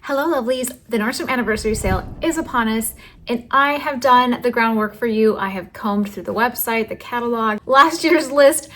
Hello lovelies, the Nordstrom anniversary sale is upon us and I have done the groundwork for you. I have combed through the website, the catalog, last year's list,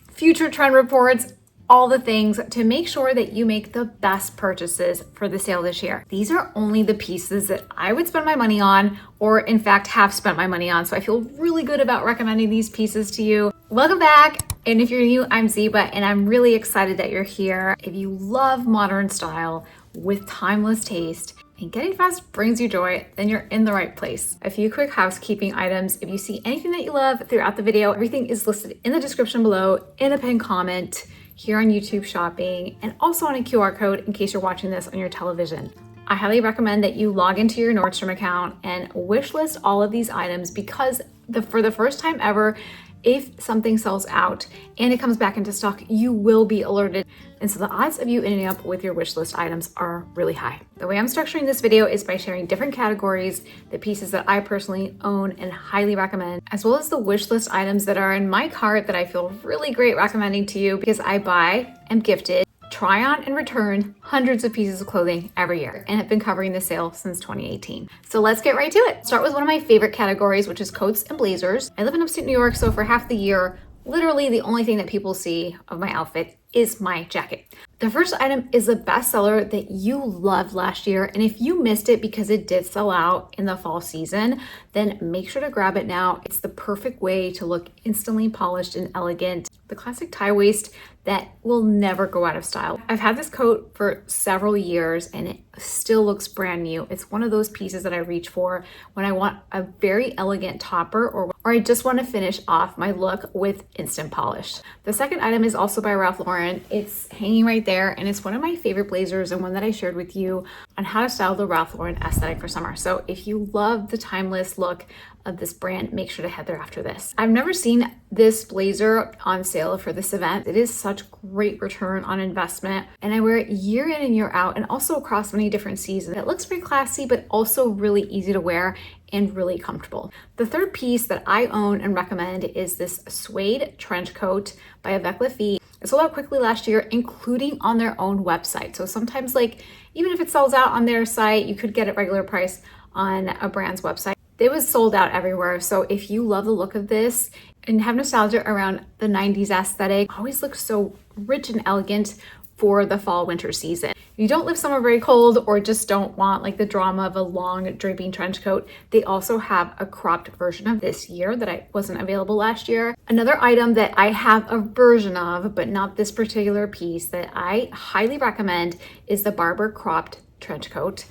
future trend reports, all the things to make sure that you make the best purchases for the sale this year. These are only the pieces that I would spend my money on, or in fact have spent my money on. So I feel really good about recommending these pieces to you. Welcome back. And if you're new, I'm Zeba and I'm really excited that you're here. If you love modern style with timeless taste and getting fast brings you joy, then you're in the right place. A few quick housekeeping items. If you see anything that you love throughout the video, everything is listed in the description below, in a pinned comment, here on YouTube Shopping, and also on a QR code in case you're watching this on your television. I highly recommend that you log into your Nordstrom account and wish list all of these items because for the first time ever, if something sells out and it comes back into stock, you will be alerted. And so the odds of you ending up with your wish list items are really high. The way I'm structuring this video is by sharing different categories, the pieces that I personally own and highly recommend, as well as the wish list items that are in my cart that I feel really great recommending to you because I buy, am gifted, try on and return hundreds of pieces of clothing every year and have been covering the sale since 2018. So let's get right to it. Start with one of my favorite categories, which is coats and blazers. I live in upstate New York, so for half the year, literally the only thing that people see of my outfit is my jacket. The first item is a bestseller that you loved last year, and if you missed it because it did sell out in the fall season, then make sure to grab it now. It's the perfect way to look instantly polished and elegant. The classic tie waist that will never go out of style. I've had this coat for several years and it still looks brand new. It's one of those pieces that I reach for when I want a very elegant topper or I just want to finish off my look with instant polish. The second item is also by Ralph Lauren. It's hanging right there and it's one of my favorite blazers and one that I shared with you on how to style the Ralph Lauren aesthetic for summer. So if you love the timeless look of this brand, make sure to head there after this. I've never seen this blazer on sale for this event. It is such great return on investment and I wear it year in and year out and also across many different seasons. It looks very classy but also really easy to wear and really comfortable. The third piece that I own and recommend is this suede trench coat by Avec Les Filles. It sold out quickly last year, including on their own website. So sometimes even if it sells out on their site, you could get it regular price on a brand's website. It was sold out everywhere. So if you love the look of this and have nostalgia around the 90s aesthetic, always looks so rich and elegant for the fall winter season. If you don't live somewhere very cold or just don't want the drama of a long draping trench coat, they also have a cropped version of this year that wasn't available last year. Another item that I have a version of, but not this particular piece, that I highly recommend is the Barber cropped trench coat.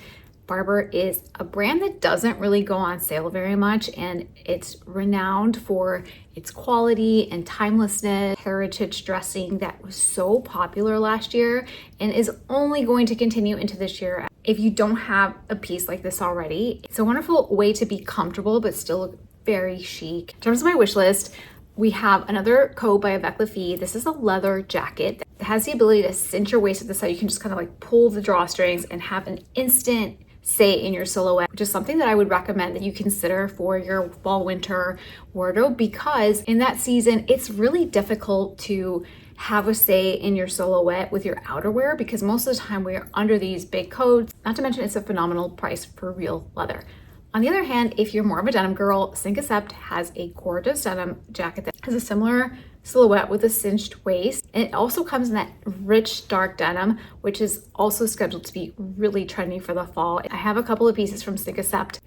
Barber is a brand that doesn't really go on sale very much and it's renowned for its quality and timelessness, heritage dressing that was so popular last year and is only going to continue into this year. If you don't have a piece like this already, it's a wonderful way to be comfortable but still look very chic. In terms of my wish list, we have another coat by Avec Les Filles. This is a leather jacket that has the ability to cinch your waist at the side. You can just kind of pull the drawstrings and have an instant say in your silhouette, which is something that I would recommend that you consider for your fall winter wardrobe because in that season it's really difficult to have a say in your silhouette with your outerwear because most of the time we're under these big coats, not to mention it's a phenomenal price for real leather. On the other hand, if you're more of a denim girl, Cinq has a gorgeous denim jacket that has a similar silhouette with a cinched waist. And it also comes in that rich dark denim, which is also scheduled to be really trendy for the fall. I have a couple of pieces from Cinq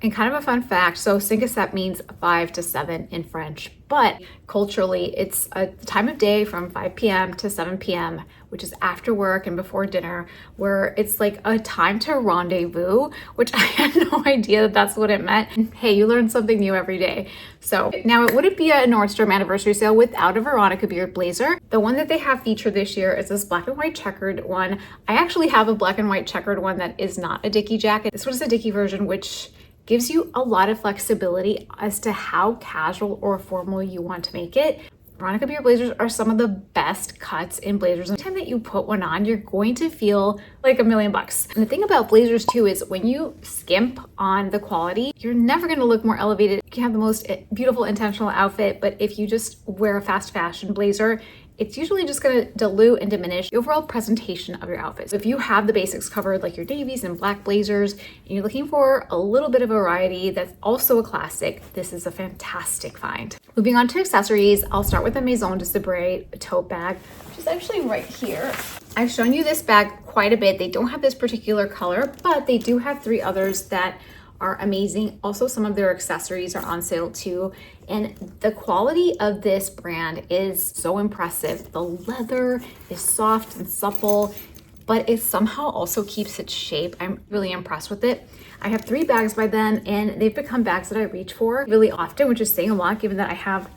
and kind of a fun fact. So Cinq means 5 to 7 in French, but culturally it's a time of day from 5 p.m. to 7 p.m., which is after work and before dinner, where it's a time to rendezvous, which I had no idea that that's what it meant. And hey, you learn something new every day. So now it wouldn't be a Nordstrom anniversary sale without a Veronica Beard blazer. The one that they have featured this year is this black and white checkered one. I actually have a black and white checkered one that is not a Dickie jacket. This one is a Dickie version, which gives you a lot of flexibility as to how casual or formal you want to make it. Veronica Beard blazers are some of the best cuts in blazers. Every time that you put one on, you're going to feel like $1,000,000. And the thing about blazers too is when you skimp on the quality, you're never going to look more elevated. You can have the most beautiful intentional outfit, but if you just wear a fast fashion blazer, it's usually just gonna dilute and diminish the overall presentation of your outfit. So if you have the basics covered, like your navies and black blazers, and you're looking for a little bit of variety that's also a classic, this is a fantastic find. Moving on to accessories, I'll start with the Maison de Sabray tote bag, which is actually right here. I've shown you this bag quite a bit. They don't have this particular color, but they do have 3 others that are amazing. Also, some of their accessories are on sale too. And the quality of this brand is so impressive. The leather is soft and supple, but it somehow also keeps its shape. I'm really impressed with it. I have 3 bags by them, and they've become bags that I reach for really often, which is saying a lot given that I have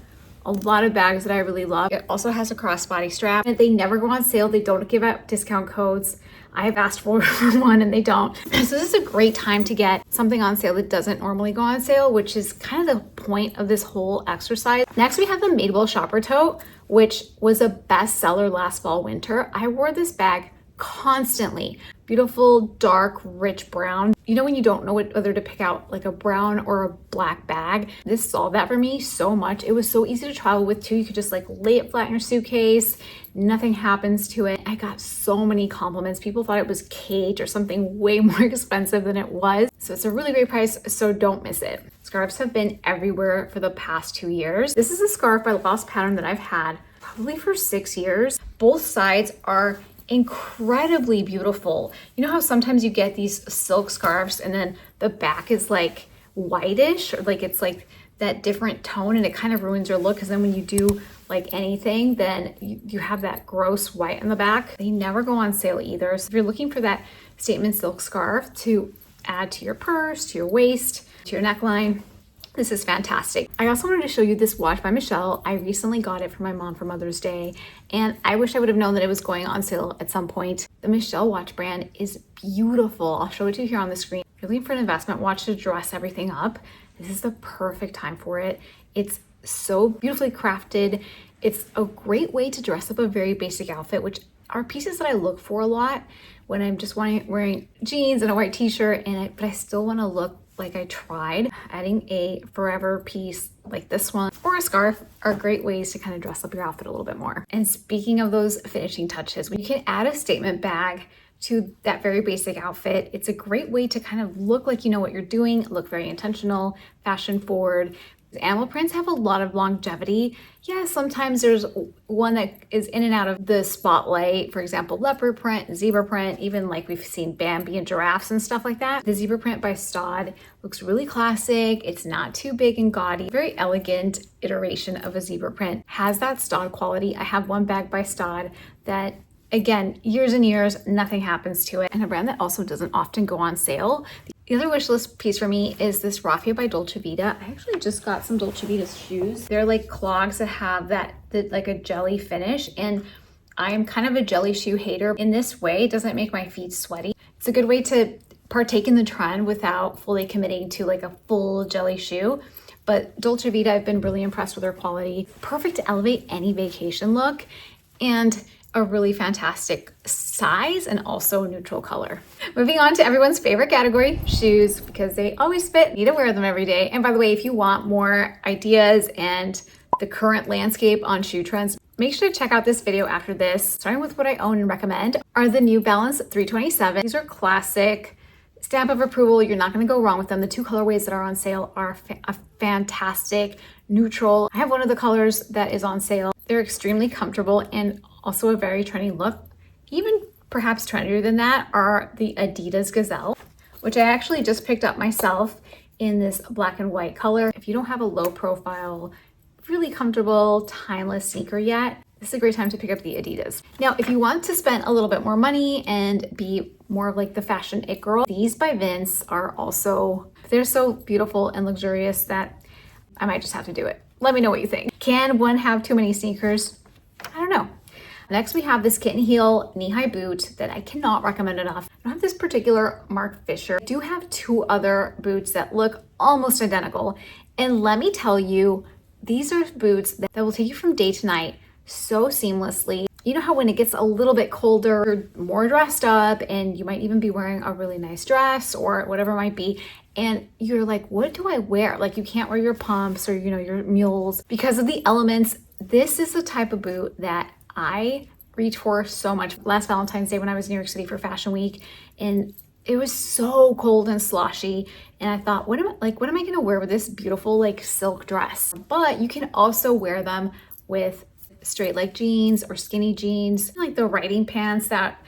a lot of bags that I really love. It also has a crossbody strap, and they never go on sale. They don't give out discount codes. I have asked for one and they don't. So this is a great time to get something on sale that doesn't normally go on sale, which is kind of the point of this whole exercise. Next, we have the Madewell Shopper Tote, which was a bestseller last fall, winter. I wore this bag constantly. Beautiful, dark, rich brown. You know when you don't know whether to pick out like a brown or a black bag? This solved that for me so much. It was so easy to travel with too. You could just like lay it flat in your suitcase. Nothing happens to it. I got so many compliments. People thought it was Kate or something way more expensive than it was. So it's a really great price, so don't miss it. Scarves have been everywhere for the past 2 years. This is a scarf by Lost Pattern that I've had probably for 6 years. Both sides are incredibly beautiful. You know how sometimes you get these silk scarves and then the back is like whitish, or like it's like that different tone, and it kind of ruins your look, because then when you do like anything, then you have that gross white in the back. They never go on sale either. So if you're looking for that statement silk scarf to add to your purse, to your waist, to your neckline, this is fantastic. I also wanted to show you this watch by Michelle. I recently got it for my mom for Mother's Day, and I wish I would have known that it was going on sale at some point. The Michelle watch brand is beautiful. I'll show it to you here on the screen. If you're looking for an investment watch to dress everything up, this is the perfect time for it. It's so beautifully crafted. It's a great way to dress up a very basic outfit, which are pieces that I look for a lot when I'm just wearing jeans and a white t-shirt, but I still want to look like I tried. Adding a forever piece like this one or a scarf are great ways to kind of dress up your outfit a little bit more. And speaking of those finishing touches, when you can add a statement bag to that very basic outfit, it's a great way to kind of look like you know what you're doing, look very intentional, fashion forward. Animal prints have a lot of longevity. Yeah, sometimes there's one that is in and out of the spotlight. For example, leopard print, zebra print, even like we've seen Bambi and giraffes and stuff like that. The zebra print by Staud looks really classic. It's not too big and gaudy. Very elegant iteration of a zebra print. Has that Staud quality. I have one bag by Staud that, again, years and years, nothing happens to it. And a brand that also doesn't often go on sale. The other wish list piece for me is this raffia by Dolce Vita. I actually just got some Dolce Vita's shoes. They're like clogs that have like a jelly finish, and I am kind of a jelly shoe hater. In this way, it doesn't make my feet sweaty. It's a good way to partake in the trend without fully committing to like a full jelly shoe. But Dolce Vita, I've been really impressed with their quality. Perfect to elevate any vacation look, and a really fantastic size and also neutral color. Moving on to everyone's favorite category, shoes, because they always fit. Need to wear them every day. And by the way, if you want more ideas and the current landscape on shoe trends, make sure to check out this video after this. Starting with what I own and recommend are the New Balance 327. These are classic, stamp of approval. You're not going to go wrong with them. The 2 colorways that are on sale are a fantastic neutral. I have one of the colors that is on sale. They're extremely comfortable and also a very trendy look. Even perhaps trendier than that are the Adidas Gazelle, which I actually just picked up myself in this black and white color. If you don't have a low profile, really comfortable, timeless sneaker yet, this is a great time to pick up the Adidas. Now, if you want to spend a little bit more money and be more of like the fashion it girl, these by Vince are also, they're so beautiful and luxurious that I might just have to do it. Let me know what you think. Can one have too many sneakers? I don't know. Next, we have this kitten heel knee-high boot that I cannot recommend enough. I don't have this particular Mark Fisher. I do have 2 other boots that look almost identical. And let me tell you, these are boots that will take you from day to night so seamlessly. You know how when it gets a little bit colder, you're more dressed up, and you might even be wearing a really nice dress or whatever it might be, and you're like, what do I wear? Like, you can't wear your pumps or, you know, your mules because of the elements. This is the type of boot that I reach for so much. Last Valentine's Day when I was in New York City for Fashion Week, and it was so cold and sloshy, and I thought, what am I gonna wear with this beautiful like silk dress? But you can also wear them with straight leg jeans or skinny jeans, like the riding pants that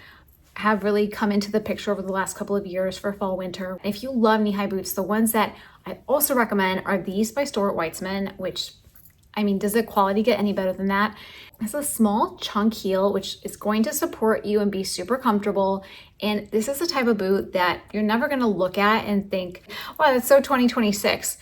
have really come into the picture over the last couple of years for fall winter. If you love knee-high boots, the ones that I also recommend are these by Stuart Weitzman, which, I mean, does the quality get any better than that? It's a small chunk heel, which is going to support you and be super comfortable. And this is the type of boot that you're never gonna look at and think, wow, that's so 2026.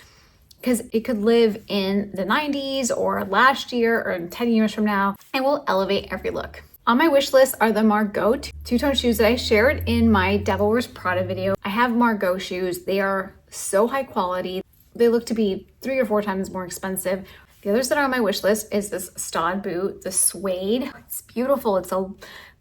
Because it could live in the 90s or last year or 10 years from now and will elevate every look. On my wish list are the Margot two-tone shoes that I shared in my Devil Wears Prada video. I have Margot shoes. They are so high quality. They look to be 3 or 4 times more expensive. The others that are on my wish list is this Stod boot, the suede. It's beautiful. It's a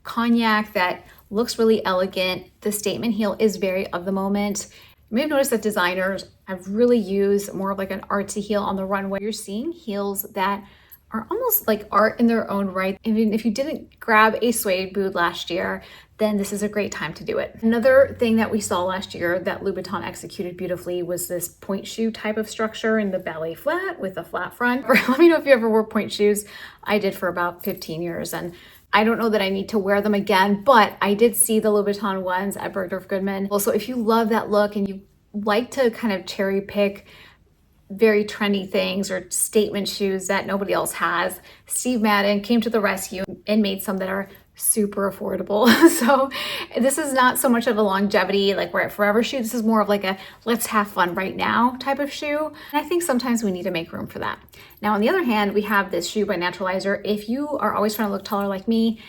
cognac that looks really elegant. The statement heel is very of the moment. You may have noticed that designers have really used more of like an artsy heel on the runway. You're seeing heels that are almost like art in their own right. Even if you didn't grab a suede boot last year, then this is a great time to do it. Another thing that we saw last year that Louboutin executed beautifully was this point shoe type of structure in the ballet flat with a flat front. Let me know if you ever wore point shoes. I did for about 15 years, and I don't know that I need to wear them again, but I did see the Louboutin ones at Bergdorf Goodman. Also, if you love that look and you like to kind of cherry pick very trendy things or statement shoes that nobody else has, Steve Madden came to the rescue and made some that are super affordable. So this is not so much of a longevity, like wear it forever shoe. This is more of like a let's have fun right now type of shoe. And I think sometimes we need to make room for that. Now, on the other hand, we have this shoe by Naturalizer. If you are always trying to look taller like me,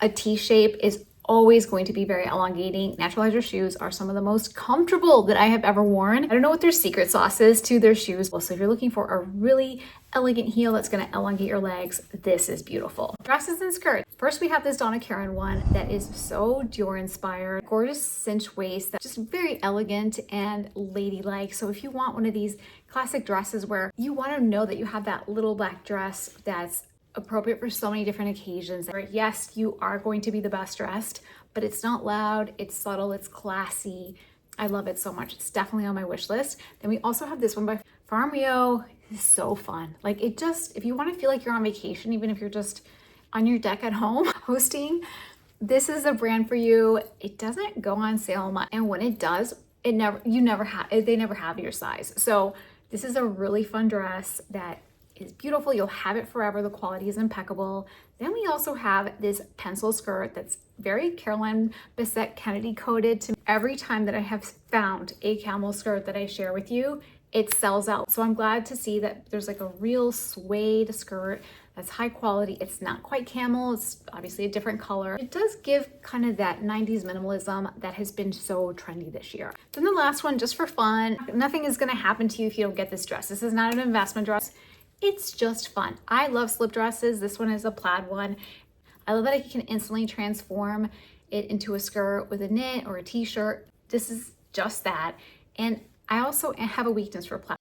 a T shape is always going to be very elongating. Naturalizer shoes are some of the most comfortable that I have ever worn. I don't know what their secret sauce is to their shoes. So if you're looking for a really elegant heel that's gonna elongate your legs, this is beautiful. Dresses and skirts. First, we have this Donna Karan one that is so Dior inspired. Gorgeous cinch waist that's just very elegant and ladylike. So if you want one of these classic dresses where you wanna know that you have that little black dress that's appropriate for so many different occasions. Yes, you are going to be the best dressed, but it's not loud, it's subtle, it's classy. I love it so much. It's definitely on my wish list. Then we also have this one by Farmio. It's so fun. Like it just, if you want to feel like you're on vacation, even if you're just on your deck at home hosting, this is a brand for you. It doesn't go on sale much. And when it does, they never have your size. So this is a really fun dress that is beautiful. You'll have it forever. The quality is impeccable. Then we also have this pencil skirt that's very Caroline Bessette Kennedy coded. To every time that I have found a camel skirt that I share with you, it sells out. So I'm glad to see that there's like a real suede skirt that's high quality. It's not quite camel. It's obviously a different color. It does give kind of that 90s minimalism that has been so trendy this year. Then the last one, just for fun, nothing is gonna happen to you if you don't get this dress. This is not an investment dress. It's just fun. I love slip dresses. This one is a plaid one. I love that I can instantly transform it into a skirt with a knit or a t-shirt. This is just that. And I also have a weakness for plaid.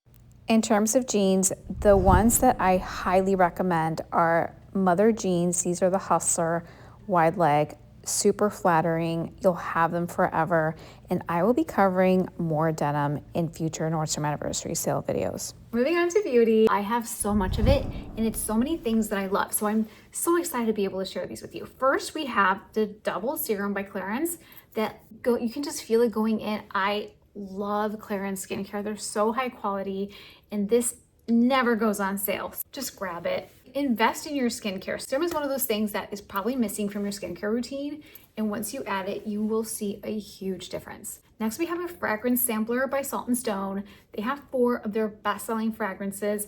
In terms of jeans, the ones that I highly recommend are Mother jeans. These are the Hustler wide leg, super flattering. You'll have them forever. And I will be covering more denim in future Nordstrom anniversary sale videos. Moving on to beauty, I have so much of it and it's so many things that I love. So I'm so excited to be able to share these with you. First, we have the Double Serum by Clarins that you can just feel it going in. I love Clarins skincare. They're so high quality and this never goes on sale. Just grab it. Invest in your skincare. Serum is one of those things that is probably missing from your skincare routine. And once you add it, you will see a huge difference. Next, we have a fragrance sampler by Salt and Stone. They have 4 of their best-selling fragrances.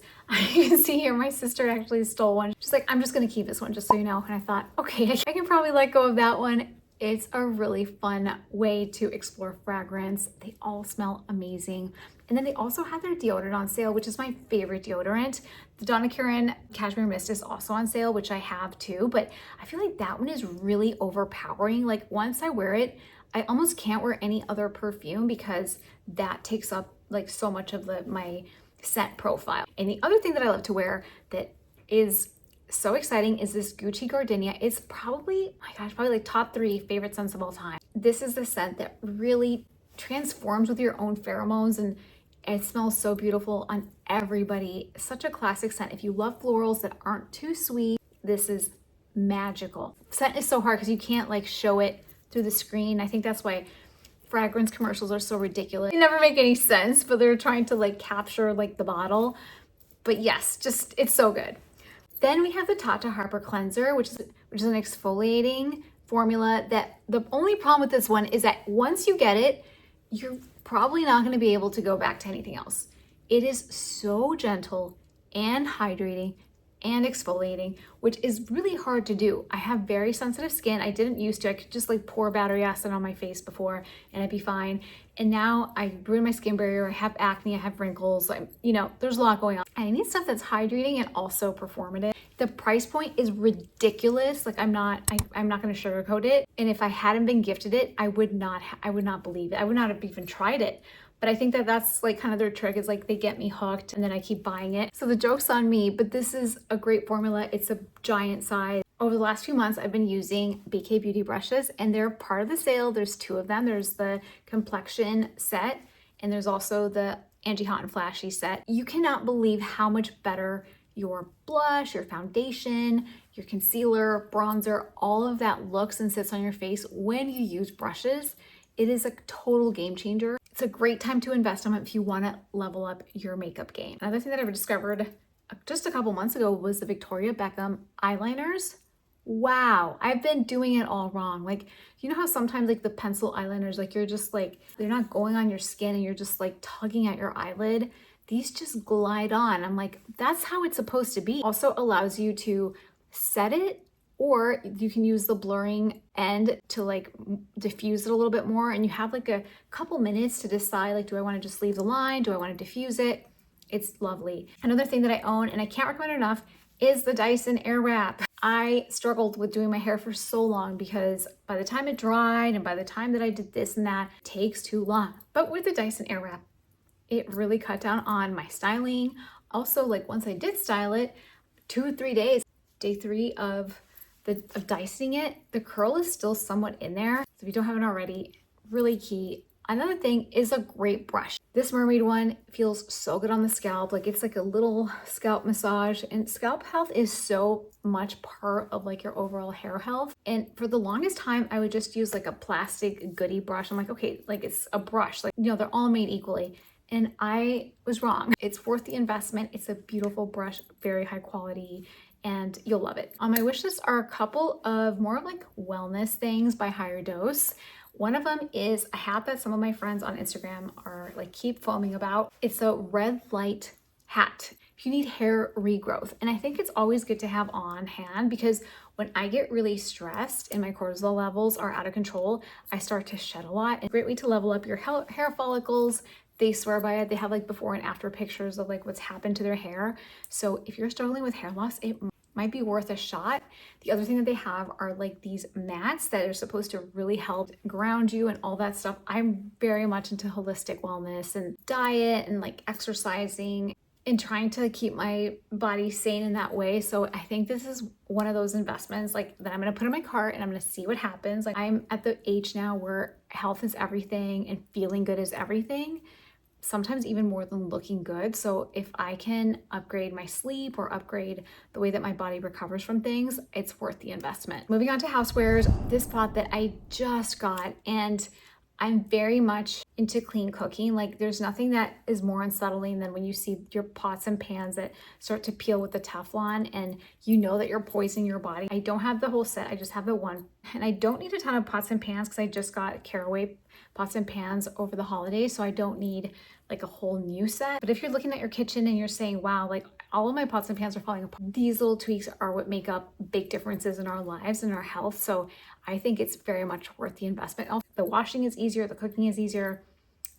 You can see here, my sister actually stole one. She's like, I'm just gonna keep this one, just so you know. And I thought, okay, I can probably let go of that one. It's a really fun way to explore fragrance. They all smell amazing. And then they also have their deodorant on sale, which is my favorite deodorant. The Donna Karan Cashmere Mist is also on sale, which I have too, but I feel like that one is really overpowering. Like once I wear it, I almost can't wear any other perfume because that takes up like so much of my scent profile. And the other thing that I love to wear that is so exciting is this Gucci Gardenia. It's probably, oh my gosh, probably like top 3 favorite scents of all time. This is the scent that really transforms with your own pheromones, and it smells so beautiful on everybody. Such a classic scent. If you love florals that aren't too sweet, this is magical. Scent is so hard because you can't like show it through the screen. I think that's why fragrance commercials are so ridiculous. They never make any sense, but they're trying to like capture like the bottle. But yes, just it's so good. Then we have the Tata Harper cleanser, which is an exfoliating formula that the only problem with this one is that once you get it, you're probably not going to be able to go back to anything else. It is so gentle and hydrating and exfoliating, which is really hard to do. I have very sensitive skin. I didn't used to. I could just like pour battery acid on my face before and I'd be fine. And now I ruined my skin barrier. I have acne, I have wrinkles. There's a lot going on. I need stuff that's hydrating and also performative. The price point is ridiculous. Like I'm not going to sugarcoat it. And if I hadn't been gifted it, I would not believe it. I would not have even tried it. But I think that that's like kind of their trick, is like they get me hooked and then I keep buying it. So the joke's on me, but this is a great formula. It's a giant size. Over the last few months, I've been using BK Beauty brushes and they're part of the sale. There's 2 of them. There's the complexion set and there's also the anti-hot and flashy set. You cannot believe how much better your blush, your foundation, your concealer, bronzer, all of that looks and sits on your face when you use brushes. It is a total game changer. It's a great time to invest in it if you want to level up your makeup game. Another thing that I discovered just a couple months ago was the Victoria Beckham eyeliners. Wow, I've been doing it all wrong. Like, you know how sometimes like the pencil eyeliners, like you're just like, they're not going on your skin and you're just like tugging at your eyelid. These just glide on. I'm like, that's how it's supposed to be. Also allows you to set it, or you can use the blurring end to like diffuse it a little bit more. And you have like a couple minutes to decide, like, do I want to just leave the line? Do I want to diffuse it? It's lovely. Another thing that I own, and I can't recommend it enough, is the Dyson Airwrap. I struggled with doing my hair for so long because by the time it dried and by the time that I did this and that, it takes too long. But with the Dyson Airwrap, it really cut down on my styling. Also, like once I did style it, 2 or 3 days, day 3 of dicing it, the curl is still somewhat in there. So if you don't have it already, really key. Another thing is a great brush. This mermaid one feels so good on the scalp. Like it's like a little scalp massage, and scalp health is so much part of like your overall hair health. And for the longest time, I would just use like a plastic goodie brush. I'm like, okay, like it's a brush, like, they're all made equally. And I was wrong. It's worth the investment. It's a beautiful brush, very high quality, and you'll love it. On my wish list are a couple of more like wellness things by Higher Dose. One of them is a hat that some of my friends on Instagram are like keep foaming about. It's a red light hat if you need hair regrowth. And I think it's always good to have on hand because when I get really stressed and my cortisol levels are out of control, I start to shed a lot. And a great way to level up your hair follicles. They swear by it. They have like before and after pictures of like what's happened to their hair. So if you're struggling with hair loss, it might be worth a shot. The other thing that they have are like these mats that are supposed to really help ground you and all that stuff. I'm very much into holistic wellness and diet and like exercising and trying to keep my body sane in that way. So I think this is one of those investments like that I'm going to put in my cart and I'm going to see what happens. Like I'm at the age now where health is everything and feeling good is everything. Sometimes even more than looking good. So if I can upgrade my sleep or upgrade the way that my body recovers from things, it's worth the investment. Moving on to housewares, this pot that I just got, and I'm very much into clean cooking. Like there's nothing that is more unsettling than when you see your pots and pans that start to peel with the Teflon and you know that you're poisoning your body. I don't have the whole set, I just have the one. And I don't need a ton of pots and pans because I just got Caraway pots and pans over the holidays, so I don't need like a whole new set. But if you're looking at your kitchen and you're saying, wow, like all of my pots and pans are falling apart, these little tweaks are what make up big differences in our lives and our health. So I think it's very much worth the investment. Also, the washing is easier, the cooking is easier.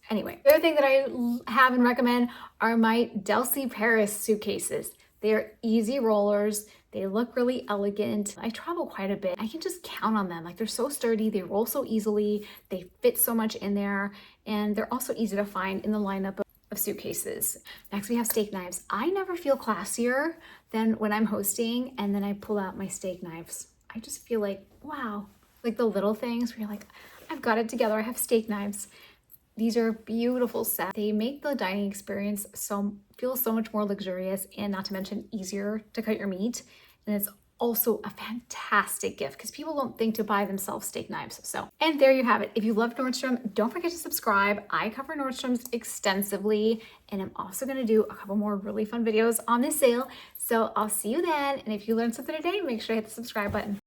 Anyway, the other thing that I have and recommend are my Delcy Paris suitcases. They're easy rollers. They look really elegant. I travel quite a bit. I can just count on them. Like they're so sturdy. They roll so easily. They fit so much in there. And they're also easy to find in the lineup of of suitcases. Next, we have steak knives. I never feel classier than when I'm hosting and then I pull out my steak knives. I just feel like, wow, like the little things where you're like, I've got it together. I have steak knives. These are beautiful sets. They make the dining experience feel so much more luxurious and not to mention easier to cut your meat. And it's also a fantastic gift because people don't think to buy themselves steak knives. So, and there you have it. If you love Nordstrom, don't forget to subscribe. I cover Nordstrom's extensively, and I'm also gonna do a couple more really fun videos on this sale. So I'll see you then. And if you learned something today, make sure to hit the subscribe button.